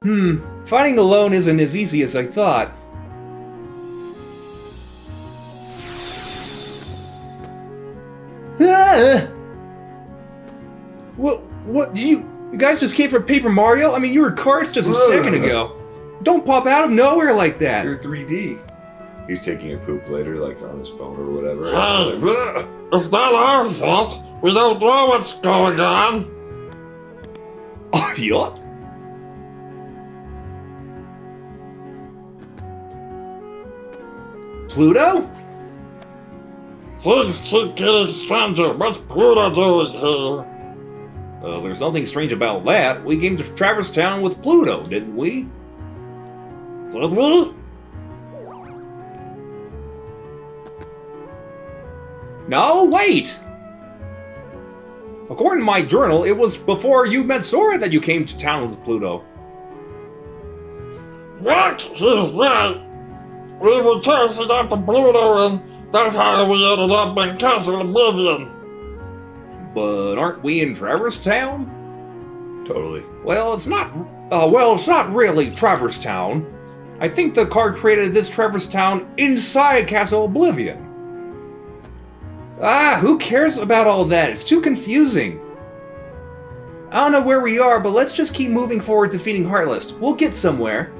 Fighting alone isn't as easy as I thought. Ah! What, you guys just came from Paper Mario? I mean, you were cards just a second ago. Don't pop out of nowhere like that. You're 3D. He's taking a poop later, like on his phone or whatever. Hey, it's not our fault. We don't know what's going on. Oh, yeah? Pluto? Things keep getting stranger. What's Pluto doing here? There's nothing strange about that. We came to Traverse Town with Pluto, didn't we? Did we? No, wait! According to my journal, it was before you met Sora that you came to town with Pluto. What? He's right. We were chasing after Pluto, and that's how we ended up in Castle Oblivion. But aren't we in Traverse Town? Totally. Well, it's not really Traverse Town. I think the card created this Traverse Town inside Castle Oblivion. Who cares about all that? It's too confusing. I don't know where we are, but let's just keep moving forward defeating Heartless. We'll get somewhere.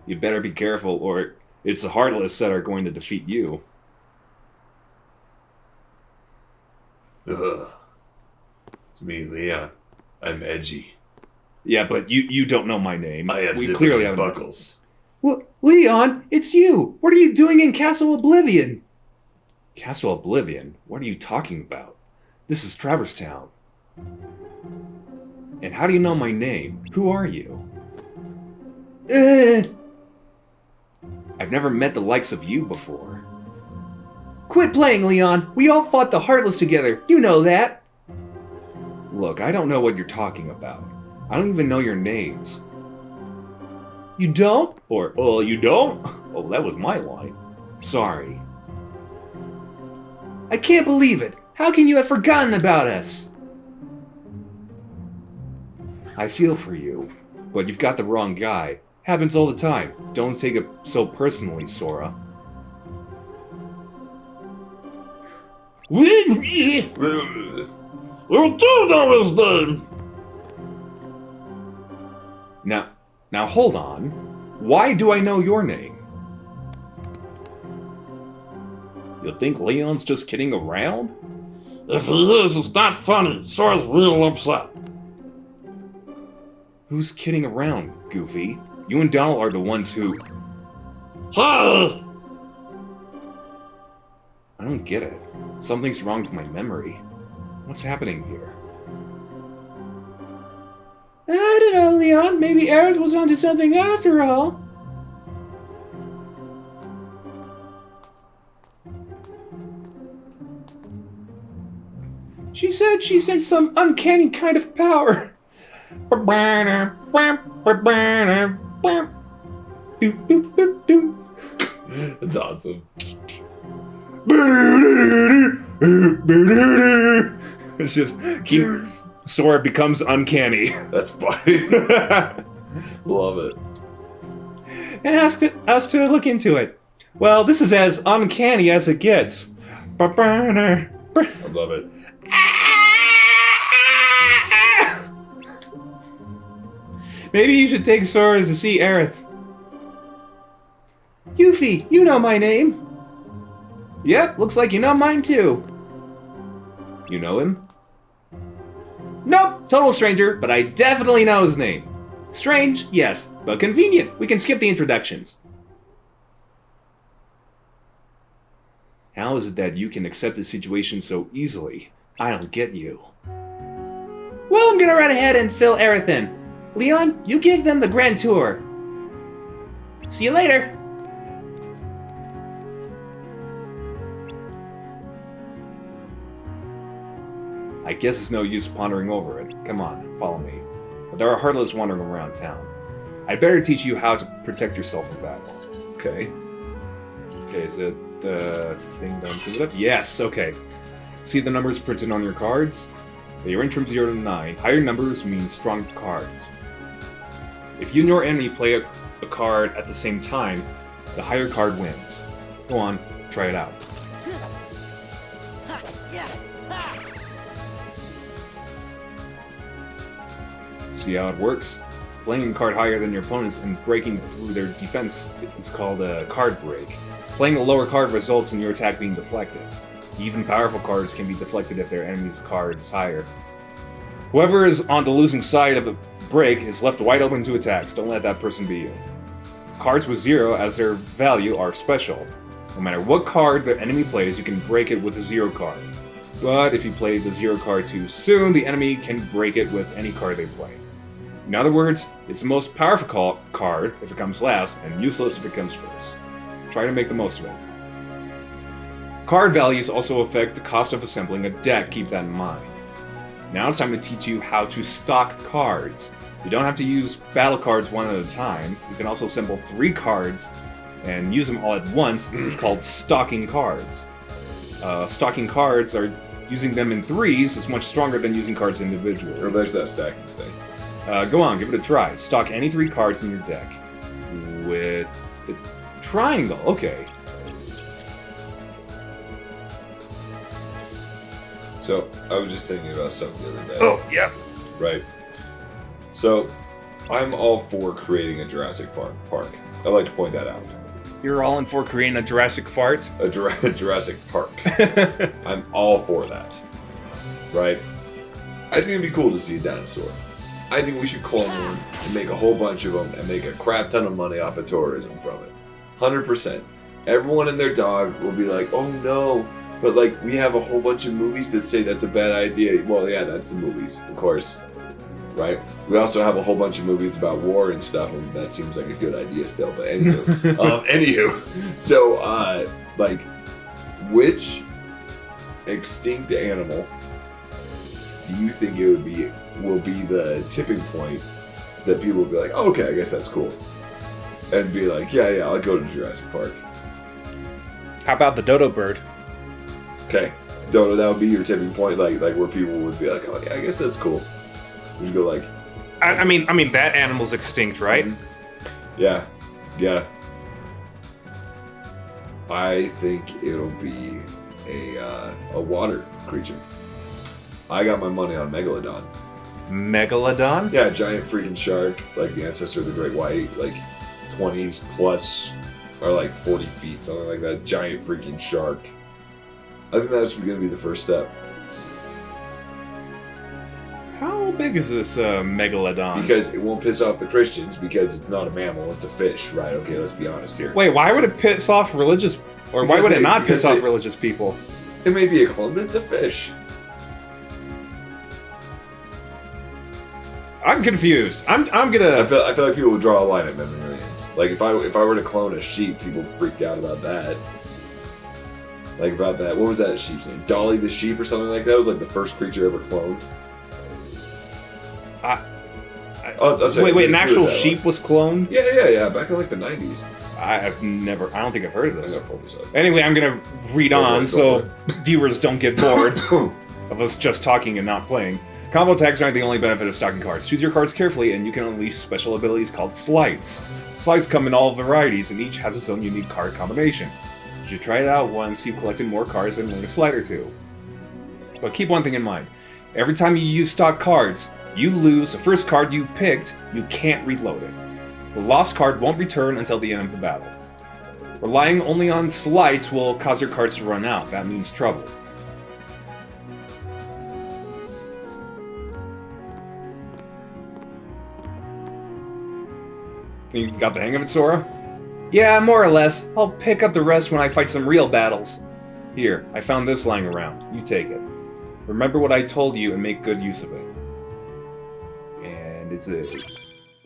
You better be careful, or it's the Heartless that are going to defeat you. Ugh. It's me, Leon. I'm edgy. Yeah, but you don't know my name. I have we zippers clearly and have buckles. Well, Leon, it's you! What are you doing in Castle Oblivion? Castle Oblivion? What are you talking about? This is Traverse Town. And how do you know my name? Who are you? I've never met the likes of you before. Quit playing, Leon! We all fought the Heartless together, you know that! Look, I don't know what you're talking about. I don't even know your names. You don't? Or, you don't? Oh, that was my line. Sorry. I can't believe it! How can you have forgotten about us? I feel for you, but you've got the wrong guy. Happens all the time. Don't take it so personally, Sora. You do know his name! Now hold on. Why do I know your name? You think Leon's just kidding around? If he is, it's not funny. Sora's real upset. Who's kidding around, Goofy? You and Donald are the ones who... Hey! I don't get it. Something's wrong with my memory. What's happening here? I don't know, Leon. Maybe Aerith was onto something after all. She said she sensed some uncanny kind of power. That's awesome. It's just Sora becomes uncanny. That's funny. Love it. And asked us to look into it. Well, this is as uncanny as it gets. I love it. Maybe you should take Sora to see Aerith. Yuffie, you know my name. Yep, looks like you know mine too. You know him? Nope, total stranger, but I definitely know his name. Strange, yes, but convenient. We can skip the introductions. How is it that you can accept the situation so easily? I don't get you. Well, I'm gonna run ahead and fill Aerith in. Leon, you give them the grand tour. See you later. I guess it's no use pondering over it. Come on, follow me. But there are Heartless wandering around town. I'd better teach you how to protect yourself in battle. Okay. Okay, is it the thing that I'm picking up? Yes, okay. See the numbers printed on your cards? They range from 0 to 9. Higher numbers mean strong cards. If you and your enemy play a card at the same time, the higher card wins. Go on, try it out. See how it works? Playing a card higher than your opponents and breaking through their defense is called a card break. Playing a lower card results in your attack being deflected. Even powerful cards can be deflected if their enemy's card is higher. Whoever is on the losing side of the break is left wide open to attacks. Don't let that person be you. Cards with 0 as their value are special. No matter what card the enemy plays, you can break it with a 0 card. But if you play the 0 card too soon, the enemy can break it with any card they play. In other words, it's the most powerful card if it comes last, and useless if it comes first. Try to make the most of it. Card values also affect the cost of assembling a deck, keep that in mind. Now it's time to teach you how to stock cards. You don't have to use battle cards one at a time. You can also assemble 3 cards and use them all at once. This is called stocking cards. Stocking cards are using them in 3s is much stronger than using cards individually. Or there's that stacking thing. Go on, give it a try. Stock any 3 cards in your deck. With the triangle, okay. So, I was just thinking about something the other day. Oh, yeah. Right. So, I'm all for creating a Jurassic Park. I'd like to point that out. You're all in for creating a Jurassic fart? A Jurassic Park. I'm all for that. Right? I think it'd be cool to see a dinosaur. I think we should clone one and make a whole bunch of them and make a crap ton of money off of tourism from it. 100%. Everyone and their dog will be like, oh no. But like, we have a whole bunch of movies that say that's a bad idea. Well, yeah, that's the movies, of course. Right? We also have a whole bunch of movies about war and stuff, and that seems like a good idea still. But anywho. So, like, which extinct animal do you think will be the tipping point that people will be like, oh, okay, I guess that's cool, and be like, yeah, I'll go to Jurassic Park. How about the dodo bird? Okay, Dodo, that would be your tipping point, like where people would be like, oh, yeah, I guess that's cool. You go like, I mean that animal's extinct, right? yeah. I think it'll be a water creature. I got my money on Megalodon. Megalodon? Yeah, giant freaking shark, like the ancestor of the great white, like 20s plus, or like 40 feet, something like that. Giant freaking shark. I think that's going to be the first step. How big is this Megalodon? Because it won't piss off the Christians, because it's not a mammal, it's a fish, right? Okay, let's be honest here. Wait, why would it piss off religious... Or why would it not piss off religious people? It may be a clone, but it's a fish. I'm confused. I'm gonna... I feel like people would draw a line at millions. Like, if I were to clone a sheep, people freaked out about that. Like, about that. What was that sheep's name? Dolly the sheep or something like that? It was like the first creature ever cloned. Wait, an actual sheep was cloned? Yeah. Back in like the 90s. I don't think I've heard of I'm this. gonna pull this up. Anyway, I'm gonna read on Go so viewers don't get bored of us just talking and not playing. Combo attacks aren't the only benefit of stocking cards. Choose your cards carefully and you can unleash special abilities called slides. Slides come in all varieties and each has its own unique card combination. You should try it out once you've collected more cards and learn a slide or two. But keep one thing in mind. Every time you use stock cards, you lose the first card you picked, you can't reload it. The lost card won't return until the end of the battle. Relying only on slides will cause your cards to run out. That means trouble. Think you got the hang of it, Sora? Yeah, more or less. I'll pick up the rest when I fight some real battles. Here, I found this lying around. You take it. Remember what I told you and make good use of it. And it's a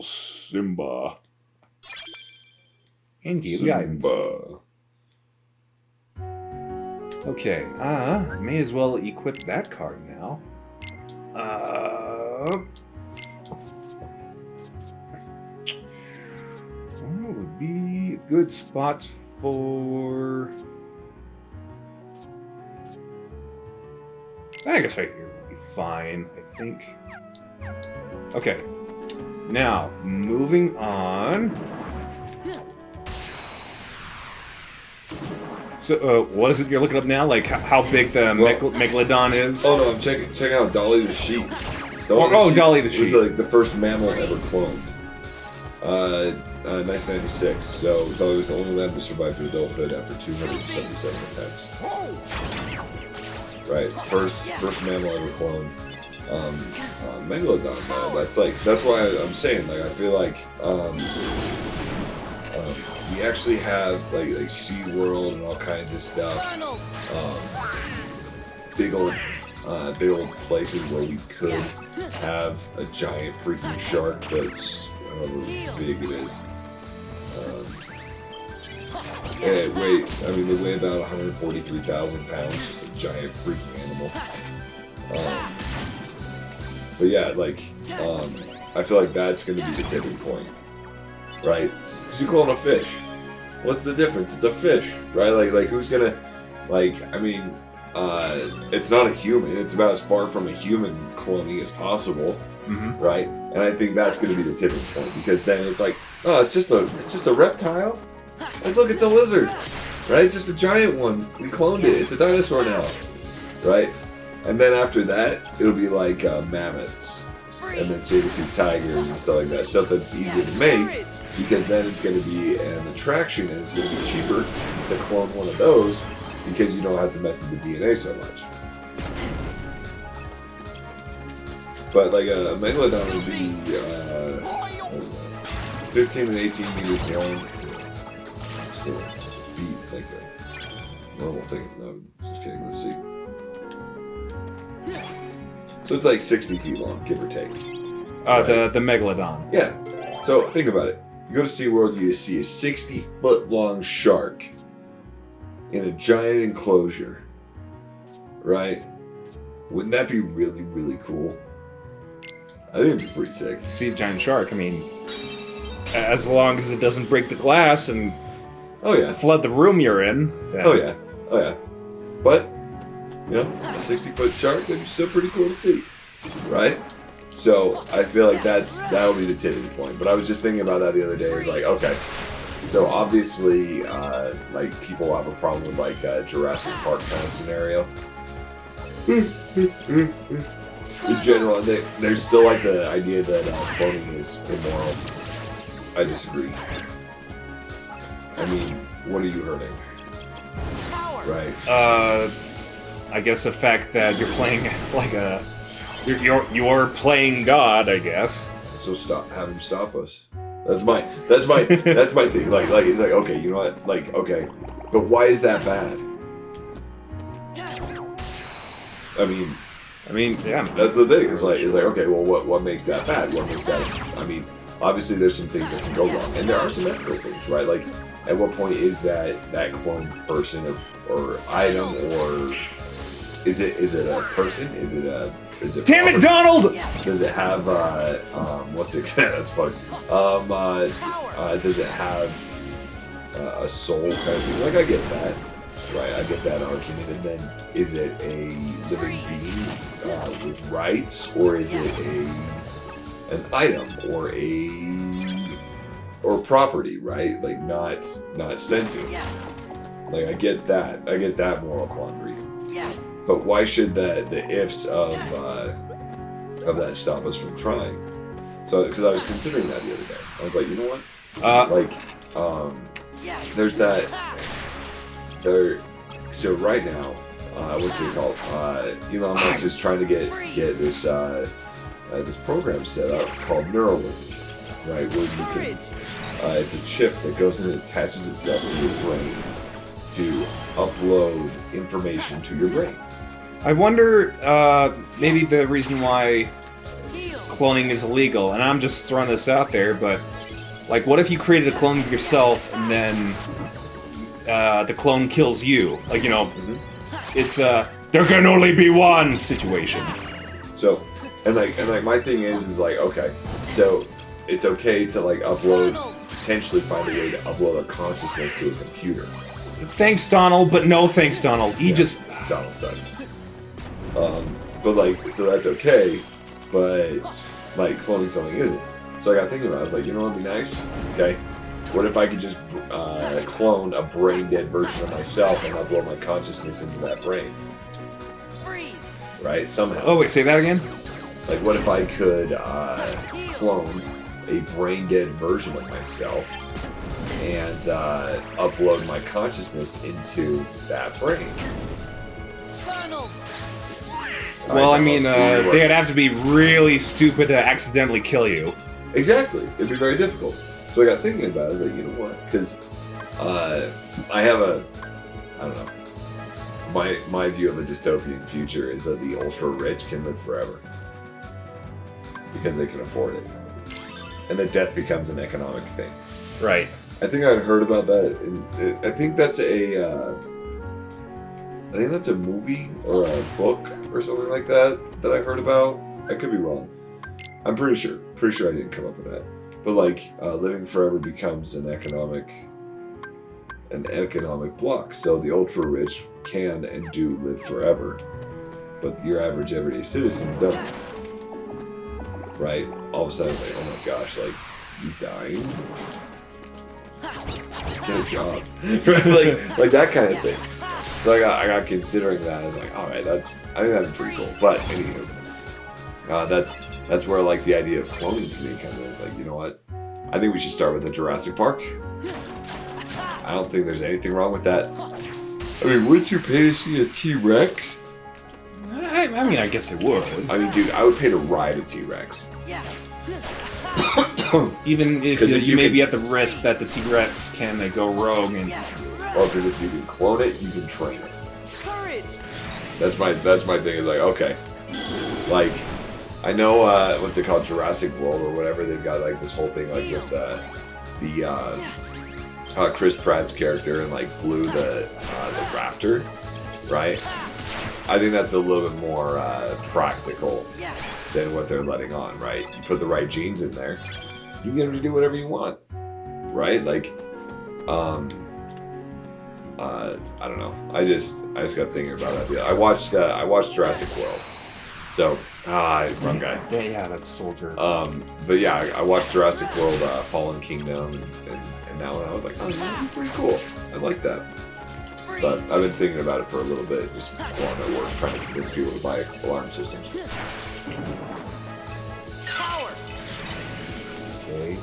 Simba. And give guidance. Okay, may as well equip that card now. What would be good spots for... I guess right here. be fine, I think. Okay. Now, moving on. So, what is it you're looking up now? Like, how big the Megalodon is? Oh no, I'm checking out Dolly the sheep. Dolly the sheep. Was like the first mammal ever cloned. 1996. So Dolly was the only lamb to survive to adulthood after 277 attempts. Right, first mammal ever cloned. Megalodon. That's why I'm saying, like, I feel like we actually have like SeaWorld and all kinds of stuff. Big old places where we could have a giant freaking shark that's however big it is. They weigh about 143,000 pounds, just a giant freaking animal. But yeah, like, I feel like that's going to be the tipping point, right? Because you clone a fish. What's the difference? It's a fish, right? Like who's gonna, it's not a human. It's about as far from a human cloning as possible, right? And I think that's gonna be the tipping point, because then it's like, oh, it's just a reptile. Like, look, it's a lizard, right? It's just a giant one. We cloned it. It's a dinosaur now, right? And then after that, it'll be like mammoths, and then saber-toothed tigers and stuff like that. Stuff that's easier to make, because then it's going to be an attraction, and it's going to be cheaper to clone one of those, because you don't have to mess with the DNA so much. But like a Megalodon would be 15 and 18 meters long. It's going to be like a normal thing. No, just kidding. Let's see. So it's like 60 feet long, give or take. Right? The Megalodon. Yeah. So think about it. You go to SeaWorld, you see a 60-foot-long shark in a giant enclosure, right? Wouldn't that be really, really cool? I think it'd be pretty sick. To see a giant shark, I mean, as long as it doesn't break the glass and flood the room you're in. Then... Oh yeah. But, you know, a 60-foot shark, that'd be still pretty cool to see, right? So I feel like that'll be the tipping point. But I was just thinking about that the other day. It's like, okay, so obviously, like, people have a problem with like Jurassic Park kind of scenario. In general, there's still like the idea that cloning is immoral. I disagree. I mean, what are you hurting? Right. I guess the fact that you're playing like a. You're playing God, I guess. So have him stop us. That's my thing. Like it's like, okay, you know what? Like, okay, but why is that bad? I mean, yeah. That's the thing. It's like, okay, well, what makes that bad? What makes that? I mean, obviously, there's some things that can go wrong, and there are some ethical things, right? Like, at what point is that cloned person or item, or is it a person? Is it Damn it, Donald! Does it have what's it? That's funny. Does it have a soul kind of thing? Like, I get that, right? I get that argument. And then, is it a living being with rights, or is it an item or property, right? Like, not sentient. Like, I get that moral quandary. But why should the ifs of that stop us from trying? So, because I was considering that the other day, I was like, you know what? There's that. So right now, what's it called? Elon Musk is trying to get this this program set up called Neuralink, right? Where you can, it's a chip that goes in and attaches itself to your brain to upload information to your brain. I wonder, maybe the reason why cloning is illegal, and I'm just throwing this out there, but, like, what if you created a clone of yourself and then the clone kills you? Like, you know, it's there can only be one situation. So, and like my thing is like, okay, so it's okay to like potentially find a way to upload a consciousness to a computer. Thanks, Donald, but no thanks, Donald. Donald sucks. But like, so that's okay, but like cloning something isn't. So I got thinking about it. I was like, you know what would be nice? Okay, what if I could just clone a brain-dead version of myself and upload my consciousness into that brain? Right? Somehow. Oh wait, say that again. Like, what if I could clone a brain-dead version of myself and upload my consciousness into that brain? Well, I mean, they'd have to be really stupid to accidentally kill you. Exactly. It'd be very difficult. So I got thinking about it. I was like, you know what? Because I have I don't know. My view of a dystopian future is that the ultra-rich can live forever. Because they can afford it. And that death becomes an economic thing. Right. I think I'd heard about that. I think that's a movie or a book or something like that I heard about. I could be wrong. I'm pretty sure. Pretty sure I didn't come up with that. But like, living forever becomes an economic block. So the ultra rich can and do live forever, but your average everyday citizen doesn't. Right? All of a sudden, like, oh my gosh, like, you dying? Get a job. Right? Like that kind of thing. So I got considering that. I was like, all right, I think that'd be pretty cool. But anywho, that's where like the idea of cloning to me comes in. It's like, you know what? I think we should start with the Jurassic Park. I don't think there's anything wrong with that. I mean, wouldn't you pay to see a T-Rex? I mean, I guess I would. I mean, dude, I would pay to ride a T-Rex. Even if you may be at the risk that the T-Rex can go rogue and... Or because if you can clone it, you can train it. That's my thing. Is like, okay, like I know what's it called, Jurassic World or whatever. They've got like this whole thing like with the Chris Pratt's character and like Blue the raptor, right? I think that's a little bit more practical than what they're letting on, right? You put the right genes in there, you get them to do whatever you want, right? Like, I don't know. I just got thinking about that. I watched Jurassic World. So, wrong guy. Yeah, that's Soldier. But yeah, I watched Jurassic World, Fallen Kingdom, and that one. I was like, oh, that'd be pretty cool. I like that. But I've been thinking about it for a little bit, just while I'm at work, trying to convince people to buy alarm systems. Okay.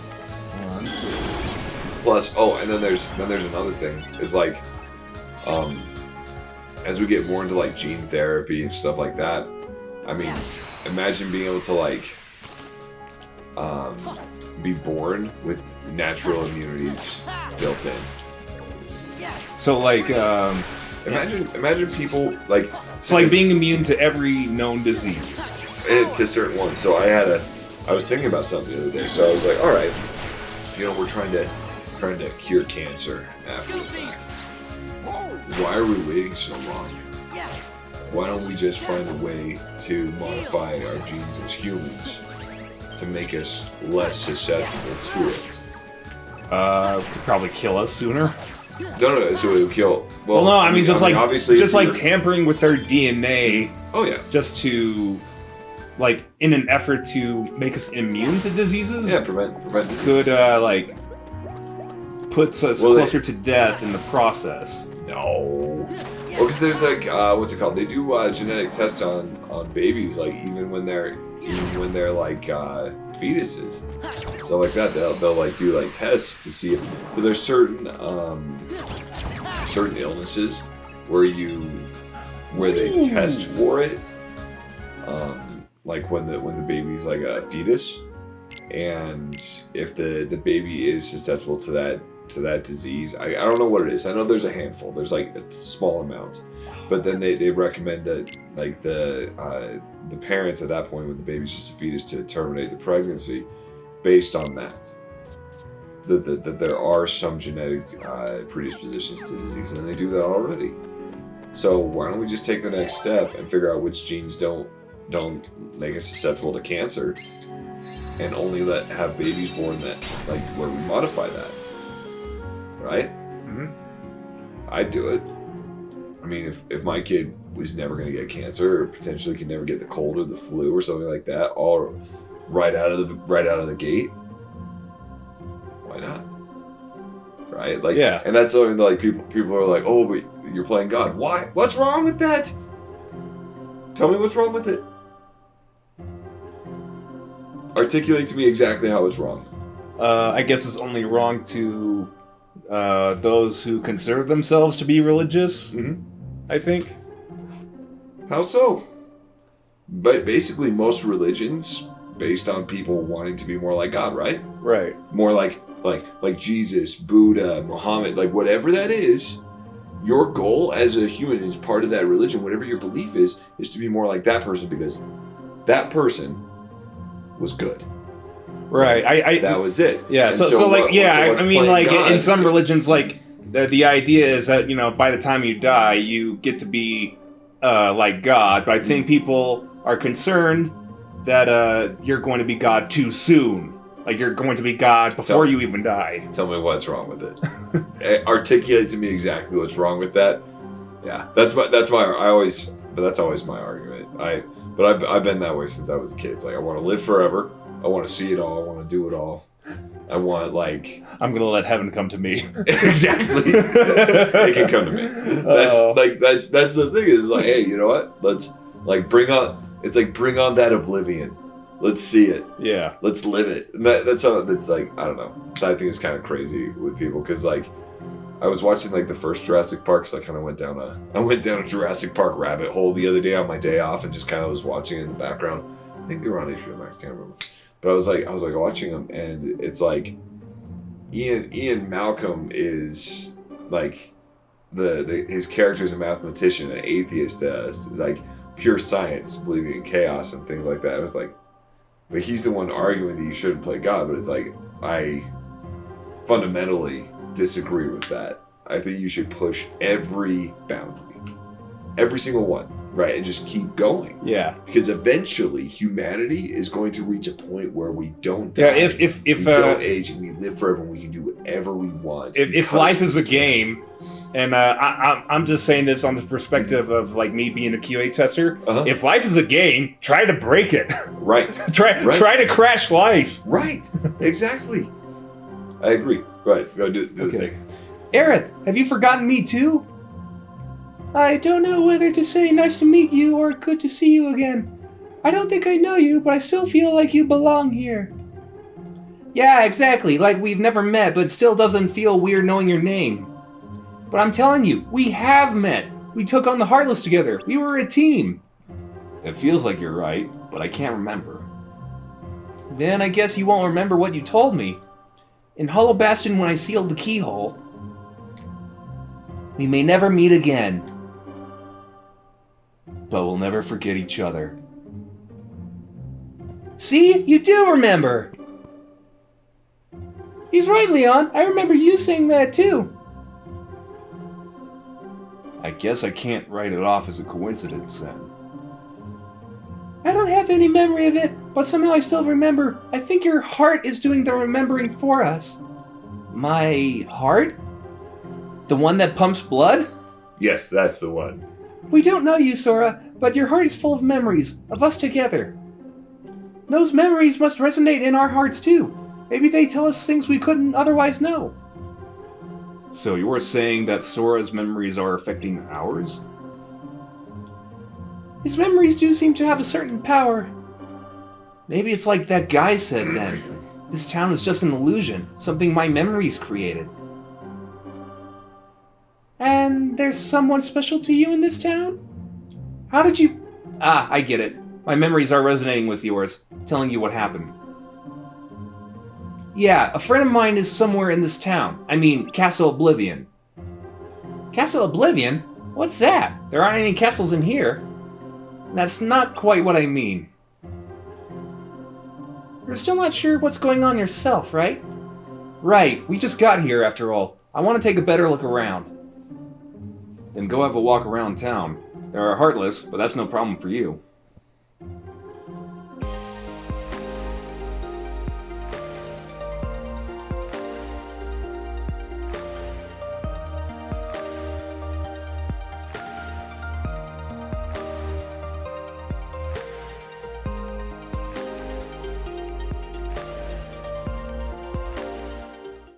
Plus, and then there's another thing. Is like, as we get more into like gene therapy and stuff like that, I mean, imagine being able to like be born with natural immunities built in. So like, imagine people like. It's like being immune to every known disease. To certain ones. So I was thinking about something the other day. So I was like, all right, we're trying to cure cancer after the fact. Why are we waiting so long? Why don't we just find a way to modify our genes as humans to make us less susceptible to it? Could probably kill us sooner. No, so it would kill. Well, no, I mean, obviously, just like tampering with their DNA. Oh yeah. Just to, like, in an effort to make us immune to diseases. Yeah, prevent disease. Could like puts us closer to death in the process. No. Well, because there's like what's it called? They do genetic tests on babies, like even when they're like fetuses. So like that, they'll like do like tests to see if, because there's certain illnesses where they test for it, like when the baby's like a fetus, and if the baby is susceptible to that disease, I don't know what it is. I know there's a handful. There's like a small amount, but then they recommend that like the parents at that point when the baby's just a fetus to terminate the pregnancy based on that. That there are some genetic predispositions to disease, and they do that already. So why don't we just take the next step and figure out which genes don't make us susceptible to cancer, and only have babies born that like where we modify that. Right? Mm-hmm. I'd do it. I mean, if my kid was never going to get cancer, or potentially could never get the cold or the flu or something like that, all right out of the gate, why not? Right? Like, Yeah. And that's something that, like, people are like, oh, but you're playing God. Why? What's wrong with that? Tell me what's wrong with it. Articulate to me exactly how it's wrong. I guess it's only wrong to those who consider themselves to be religious, I think. How so? But basically, most religions based on people wanting to be more like God, right? Right. More like Jesus, Buddha, Muhammad, like whatever that is. Your goal as a human, as part of that religion, whatever your belief is to be more like that person because that person was good. Right. That was it. Yeah. And So like, yeah. what's I mean, playing like God, in some religions, like the idea is that by the time you die, you get to be like God. But I think people are concerned that you're going to be God too soon. Like you're going to be God before you even die. Tell me what's wrong with it. Articulate to me exactly what's wrong with that. Yeah, that's always my argument. I've been that way since I was a kid. It's like I want to live forever. I want to see it all. I want to do it all. I want I'm gonna let heaven come to me. Exactly. It can come to me. That's the thing. Is like, hey, you know what? Let's bring on that oblivion. Let's see it. Yeah. Let's live it. And that's how it's like. I don't know. I think it's kind of crazy with people because like I was watching like the first Jurassic Park because I kind of went down a Jurassic Park rabbit hole the other day on my day off and just kind of was watching it in the background. I think they were on HBO Max. I can't remember. But I was like watching them, and it's like Ian Malcolm is like his character is a mathematician, an atheist, like pure science, believing in chaos and things like that. It was like, but he's the one arguing that you shouldn't play God. But it's like I fundamentally disagree with that. I think you should push every boundary, every single one. Right, and just keep going. Yeah. Because eventually humanity is going to reach a point where we don't die. Yeah, if we don't age and we live forever and we can do whatever we want. If life is a game, and I'm just saying this on the perspective of like me being a QA tester. If life is a game, try to break it. Right. Try to crash life. Right. Exactly. I agree. Go ahead. Go do the thing. Aerith, have you forgotten me too? I don't know whether to say nice to meet you or good to see you again. I don't think I know you, but I still feel like you belong here. Yeah, exactly. Like we've never met, but it still doesn't feel weird knowing your name. But I'm telling you, we have met. We took on the Heartless together. We were a team. It feels like you're right, but I can't remember. Then I guess you won't remember what you told me. In Hollow Bastion when I sealed the keyhole. We may never meet again. But we'll never forget each other. See? You do remember! He's right, Leon. I remember you saying that too. I guess I can't write it off as a coincidence then. I don't have any memory of it, but somehow I still remember. I think your heart is doing the remembering for us. My heart? The one that pumps blood? Yes, that's the one. We don't know you, Sora, but your heart is full of memories, of us together. Those memories must resonate in our hearts too. Maybe they tell us things we couldn't otherwise know. So you're saying that Sora's memories are affecting ours? His memories do seem to have a certain power. Maybe it's like that guy said then. This town is just an illusion, something my memories created. And there's someone special to you in this town? How did you... Ah, I get it. My memories are resonating with yours, telling you what happened. Yeah, a friend of mine is somewhere in this town. I mean, Castle Oblivion. Castle Oblivion? What's that? There aren't any castles in here. That's not quite what I mean. You're still not sure what's going on yourself, right? Right, we just got here after all. I want to take a better look around. Then go have a walk around town. There are Heartless, but that's no problem for you.